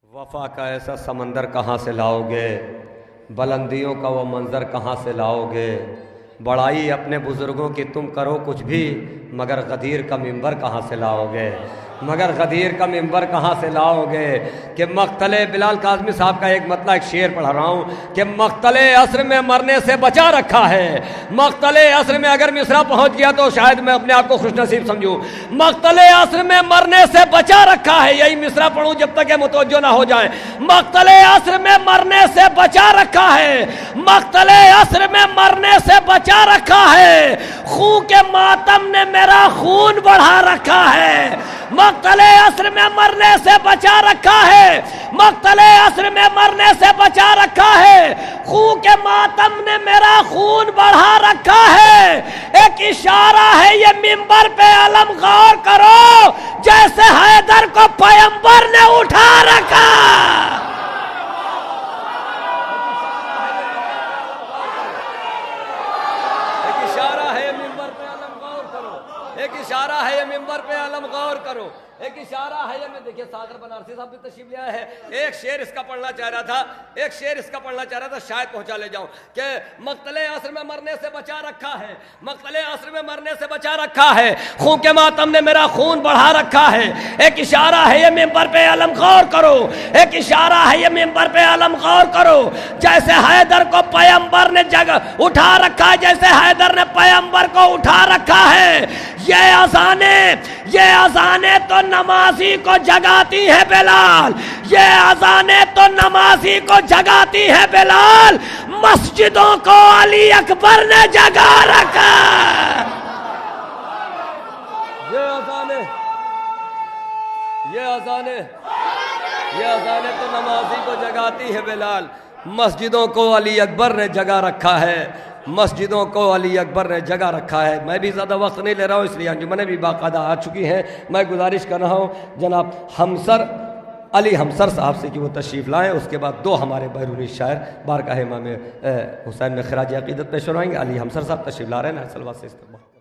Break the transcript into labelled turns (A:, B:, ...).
A: वफा का ऐसा समंदर कहाँ से लाओगे, बुलंदियों का वो मंज़र कहाँ से लाओगे। बड़ाई अपने बुज़ुर्गों की तुम करो कुछ भी, मगर गदीर का मिंबर कहाँ से लाओगे, मगर गदीर का मिंबर कहाँ से लाओगे। कि मक़तले बिलाल काज़मी साहब का एक मतलब एक शेर पढ़ रहा हूँ कि मक़तले असर में मरने से बचा रखा है। मक़तले असर में अगर मिस्रा पहुँच गया तो शायद मैं अपने आप को खुशनसीब समझूँ। मक़तले असर में मरने से बचा रखा है, यही मिस्रा पढ़ूँ जब तक ये मुतवज्जो ना हो जाए। मक़तले असर में मरने से बचा रखा है, मक़तले असर में मरने से बचा रखा है। खून के मातम ने मेरा खून बढ़ा रखा है। मक़तले असर में मरने से बचा रखा है, मक़तले असर में मरने से बचा रखा है। खून के मातम ने मेरा खून बढ़ा रखा है। एक इशारा है ये मिंबर पे अलम, गौर करो, जैसे हैदर को पैगंबर ने उठा रखा। एक इशारा है ये मिंबर पे अलम, गौर करो। एक इशारा है ये मिंबर पे अलम, गौर करो। एक इशारा है ये, मैं देखिए सागर बनारसी साहब भी तशरीफ ले आए हैं। एक शेर इसका पढ़ना चाह रहा था, एक शेर इसका पढ़ना चाह रहा था, शायद पहुंचा ले जाऊं कि मक़तले असर में मरने से बचा रखा है, मक़तले असर में मरने से बचा रखा है। खून के मातम ने मेरा खून बढ़ा रखा है। एक इशारा है ये मिंबर पे अलम, गौर करो। एक इशारा है ये मिंबर पे अलम, गौर करो, जैसे हैदर को पैगंबर ने जगह उठा रखा है, जैसे हैदर ने पैगंबर को उठा रखा है। ये अज़ाने तो नमाजी को जगाती है बिलाल, ये अज़ाने तो नमाजी को जगाती है बिलाल। मस्जिदों को अली अकबर ने जगा रखा। ये अज़ाने तो नमाजी को जगाती है बिलाल। मस्जिदों को अली अकबर ने जगा रखा है, मस्जिदों को अली अकबर ने जगह रखा है। मैं भी ज़्यादा वक्त नहीं ले रहा हूँ, इसलिए अंजुमनें भी बाकायदा आ चुकी हैं। मैं गुजारिश कर रहा हूँ जनाब हमसर अली हमसर साहब से कि वो तशरीफ़ लाएँ। उसके बाद दो हमारे बैरूनी शायर बारगाह इमाम हुसैन में खराज अक़ीदत पेश करवाएंगे। अली हमसर साहब तशरीफ़ ला रहे हैं, सलवात से इस्तेमाल।